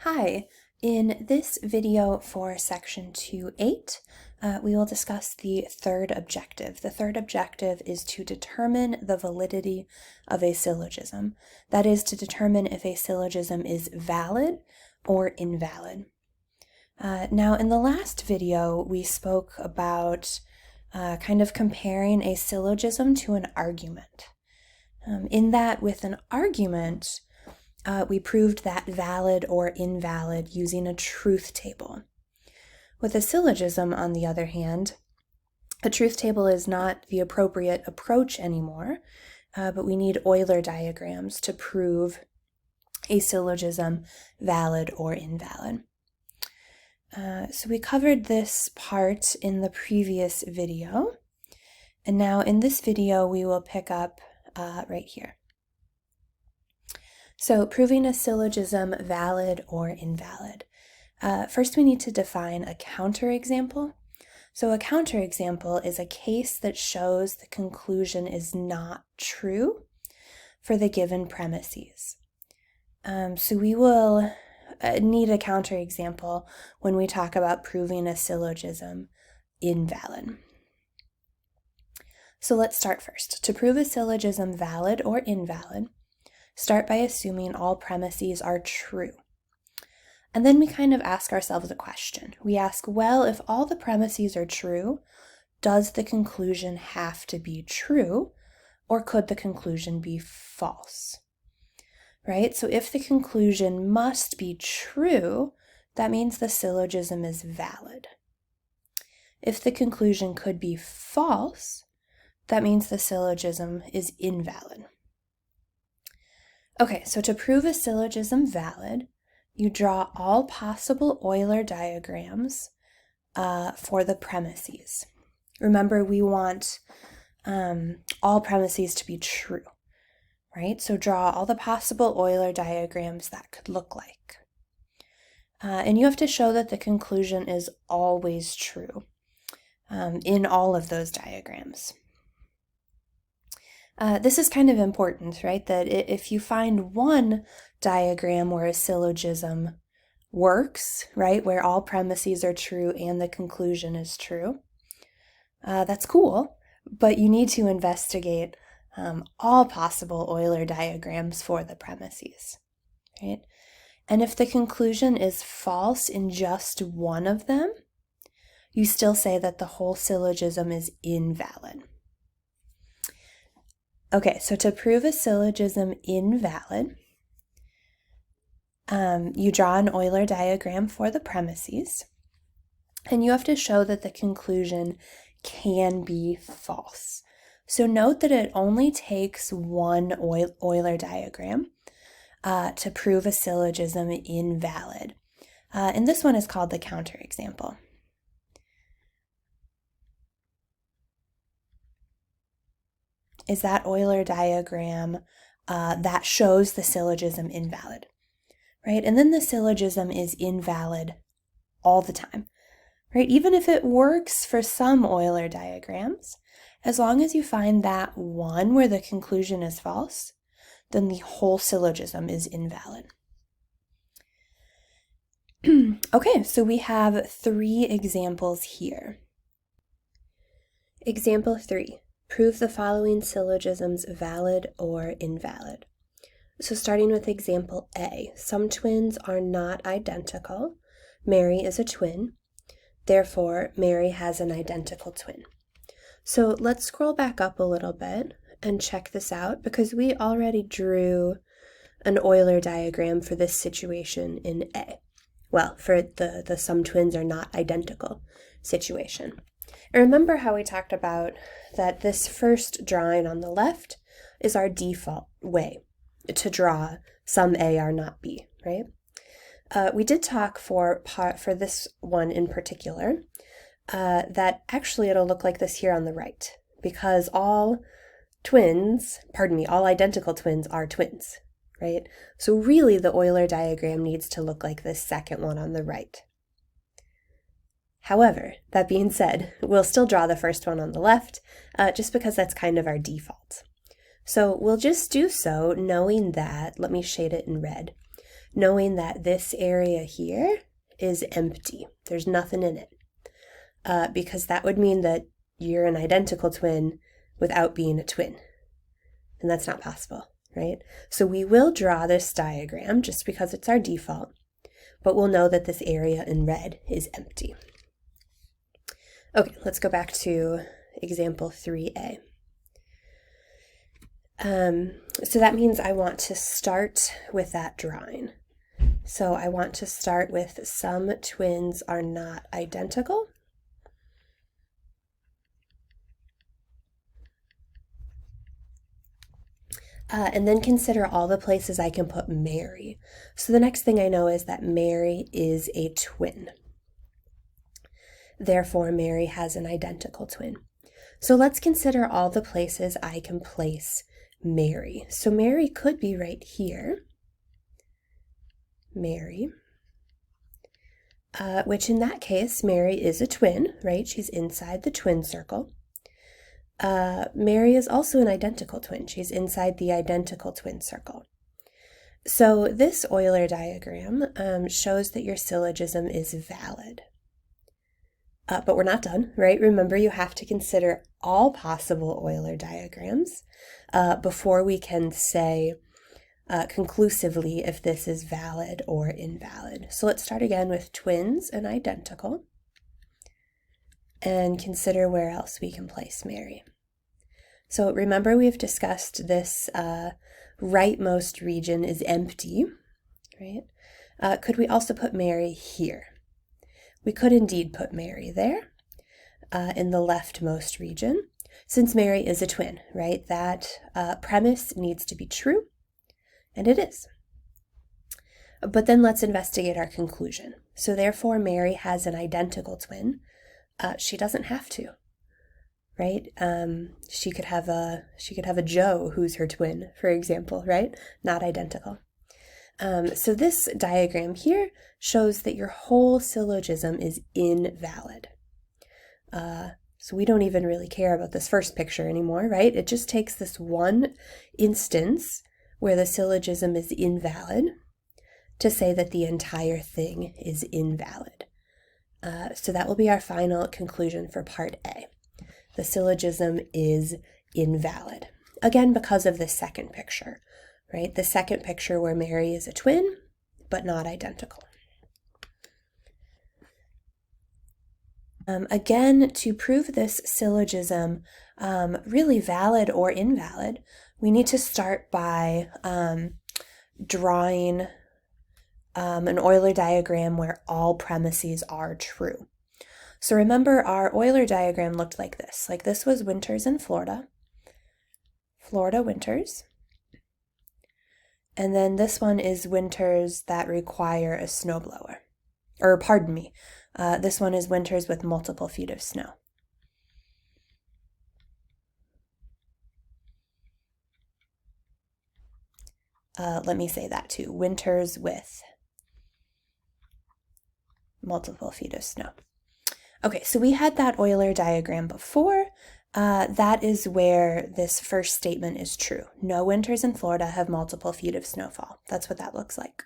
Hi, in this video for section 2.8, we will discuss the third objective. The third objective is to determine the validity of a syllogism. That is, to determine if a syllogism is valid or invalid. Now, in the last video, we spoke about kind of comparing a syllogism to an argument. In that, with an argument, we proved that valid or invalid using a truth table. With a syllogism, on the other hand, a truth table is not the appropriate approach anymore, but we need Euler diagrams to prove a syllogism valid or invalid. So we covered this part in the previous video, and now in this video we will pick up right here. So proving a syllogism valid or invalid. First we need to define a counterexample. So a counterexample is a case that shows the conclusion is not true for the given premises. So we will need a counterexample when we talk about proving a syllogism invalid. So let's start first. To prove a syllogism valid or invalid, start by assuming all premises are true. And then we kind of ask ourselves a question. We ask, well, if all the premises are true, does the conclusion have to be true, or could the conclusion be false? Right? So if the conclusion must be true, that means the syllogism is valid. If the conclusion could be false, that means the syllogism is invalid. Okay, so to prove a syllogism valid, you draw all possible Euler diagrams for the premises. Remember, we want all premises to be true, right? So draw all the possible Euler diagrams that could look like. And you have to show that the conclusion is always true in all of those diagrams. This is kind of important, right? That if you find one diagram where a syllogism works, right, where all premises are true and the conclusion is true, that's cool, but you need to investigate all possible Euler diagrams for the premises, right? And if the conclusion is false in just one of them, you still say that the whole syllogism is invalid. Okay, so to prove a syllogism invalid, you draw an Euler diagram for the premises, and you have to show that the conclusion can be false. So note that it only takes one Euler diagram to prove a syllogism invalid. And this one is called the counterexample. Is that Euler diagram that shows the syllogism invalid, right? And then the syllogism is invalid all the time, right? Even if it works for some Euler diagrams, as long as you find that one where the conclusion is false, then the whole syllogism is invalid. Okay, so we have 3 examples here. Example 3. Prove the following syllogisms valid or invalid. So starting with example A, some twins are not identical. Mary is a twin. Therefore, Mary has an identical twin. So let's scroll back up a little bit and check this out because we already drew an Euler diagram for this situation in A. Well, for the some twins are not identical situation. And remember how we talked about that this first drawing on the left is our default way to draw some A are not B, right? We did talk for this one in particular that actually it'll look like this here on the right because all identical twins are twins, right? So really the Euler diagram needs to look like this second one on the right. However, that being said, we'll still draw the first one on the left, just because that's kind of our default. So we'll just do so knowing that, let me shade it in red, knowing that this area here is empty. There's nothing in it, because that would mean that you're an identical twin without being a twin, and that's not possible, right? So we will draw this diagram just because it's our default, but we'll know that this area in red is empty. Okay, let's go back to example 3a. So that means I want to start with that drawing. So I want to start with some twins are not identical. And then consider all the places I can put Mary. So the next thing I know is that Mary is a twin. Therefore, Mary has an identical twin. So let's consider all the places I can place Mary. So Mary could be right here. Mary. Which in that case, Mary is a twin, right? She's inside the twin circle. Mary is also an identical twin. She's inside the identical twin circle. So this Euler diagram shows that your syllogism is valid. But we're not done, right? Remember, you have to consider all possible Euler diagrams before we can say conclusively if this is valid or invalid. So let's start again with twins and identical, and consider where else we can place Mary. So remember, we've discussed this rightmost region is empty, right? Could we also put Mary here? We could indeed put Mary there in the leftmost region, since Mary is a twin, right? That premise needs to be true, and it is. But then let's investigate our conclusion. So therefore, Mary has an identical twin. She doesn't have to, right? She could have a Joe who's her twin, for example, right? Not identical. So this diagram here shows that your whole syllogism is invalid. So we don't even really care about this first picture anymore, right? It just takes this one instance where the syllogism is invalid to say that the entire thing is invalid. So that will be our final conclusion for part A. The syllogism is invalid. Again, because of this second picture, right? The second picture where Mary is a twin, but not identical. Again, to prove this syllogism really valid or invalid, we need to start by drawing an Euler diagram where all premises are true. So remember, our Euler diagram looked like this. Like this was winters in Florida. Florida winters. And then this one is winters that require a snowblower. Or pardon me, this one is winters with multiple feet of snow. Let me say that too. Winters with multiple feet of snow. Okay, so we had that Euler diagram before. That is where this first statement is true. No winters in Florida have multiple feet of snowfall. That's what that looks like.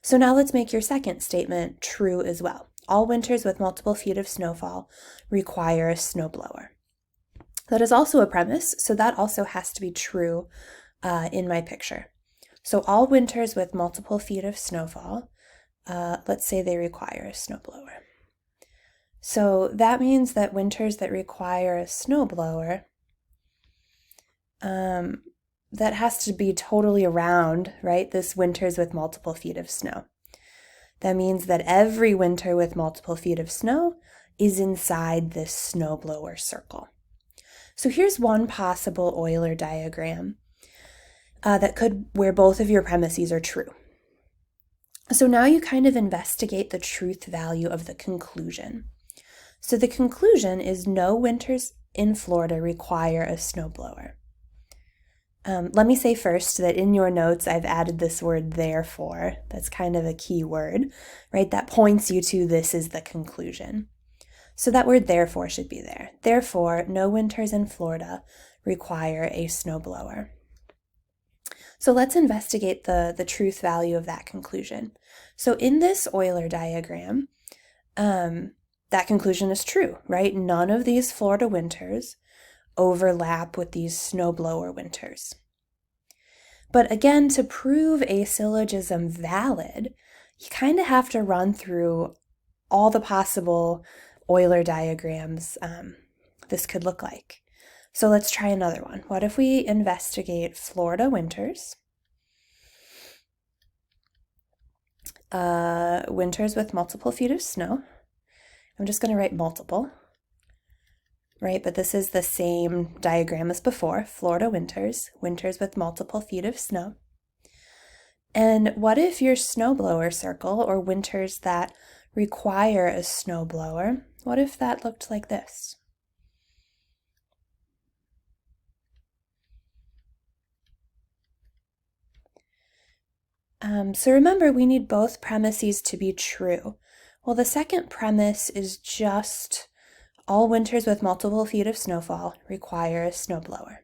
So now let's make your second statement true as well. All winters with multiple feet of snowfall require a snowblower. That is also a premise, so that also has to be true in my picture. So all winters with multiple feet of snowfall, let's say they require a snowblower. So that means that winters that require a snowblower, that has to be totally around, right? This winters with multiple feet of snow. That means that every winter with multiple feet of snow is inside this snowblower circle. So here's one possible Euler diagram where both of your premises are true. So now you kind of investigate the truth value of the conclusion. So the conclusion is no winters in Florida require a snowblower. Let me say first that in your notes, I've added this word therefore. That's kind of a key word, right? That points you to this is the conclusion. So that word therefore should be there. Therefore, no winters in Florida require a snowblower. So let's investigate the truth value of that conclusion. So in this Euler diagram, that conclusion is true, right? None of these Florida winters overlap with these snowblower winters. But again, to prove a syllogism valid, you kind of have to run through all the possible Euler diagrams this could look like. So let's try another one. What if we investigate Florida winters? Winters with multiple feet of snow. I'm just going to write multiple, right? But this is the same diagram as before. Florida winters, winters with multiple feet of snow. And what if your snowblower circle, or winters that require a snowblower, what if that looked like this? So remember, we need both premises to be true. Well, the second premise is just all winters with multiple feet of snowfall require a snowblower.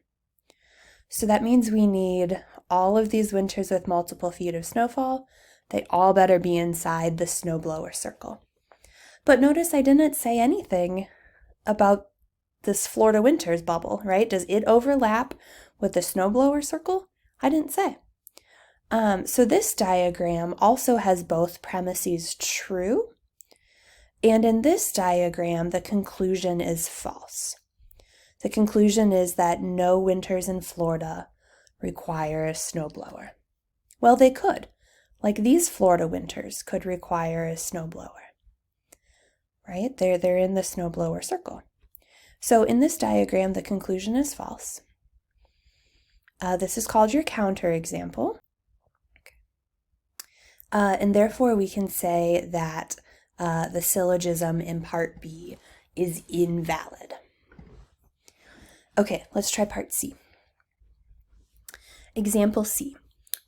So that means we need all of these winters with multiple feet of snowfall. They all better be inside the snowblower circle. But notice I didn't say anything about this Florida winters bubble, right? Does it overlap with the snowblower circle? I didn't say. So this diagram also has both premises true, and in this diagram, the conclusion is false. The conclusion is that no winters in Florida require a snowblower. Well, they could. Like these Florida winters could require a snowblower, right? They're in the snowblower circle. So in this diagram, the conclusion is false. This is called your counterexample. And therefore, we can say that the syllogism in part B is invalid. Okay, let's try part C. Example C.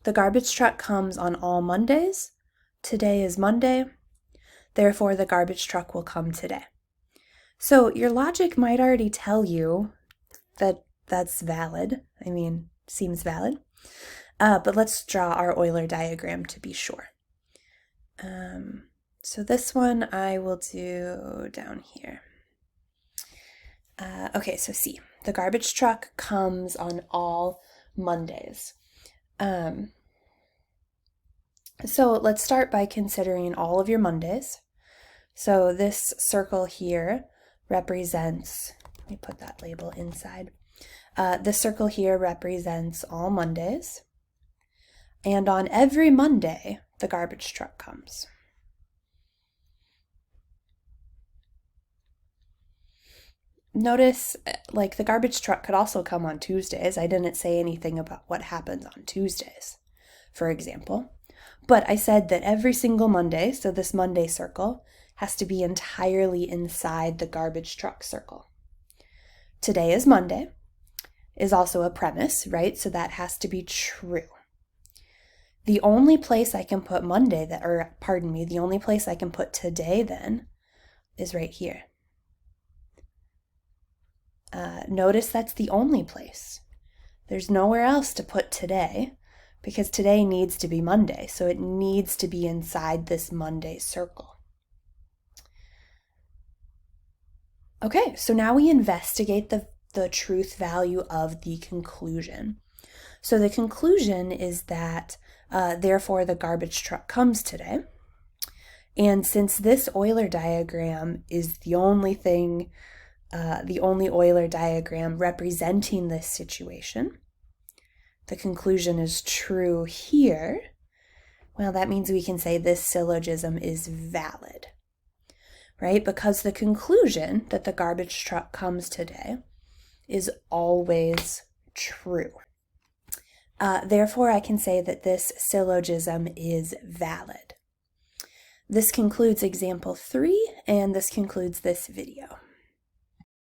The garbage truck comes on all Mondays. Today is Monday. Therefore, the garbage truck will come today. So your logic might already tell you that that's valid. I mean, seems valid. But let's draw our Euler diagram to be sure. So this one I will do down here. Okay, so C. The garbage truck comes on all Mondays. So let's start by considering all of your Mondays. So this circle here represents, let me put that label inside. This circle here represents all Mondays. And on every Monday, the garbage truck comes. Notice, like, the garbage truck could also come on Tuesdays. I didn't say anything about what happens on Tuesdays, for example. But I said that every single Monday, so this Monday circle, has to be entirely inside the garbage truck circle. Today is Monday is also a premise, right? So that has to be true. The only place I can put Monday, the only place I can put today then is right here. Notice that's the only place. There's nowhere else to put today because today needs to be Monday, so it needs to be inside this Monday circle. Okay, so now we investigate the truth value of the conclusion. So the conclusion is that therefore the garbage truck comes today. And since this Euler diagram is the only Euler diagram representing this situation, the conclusion is true here. Well, that means we can say this syllogism is valid, right? Because the conclusion that the garbage truck comes today is always true. Therefore, I can say that this syllogism is valid. This concludes example 3, and this concludes this video.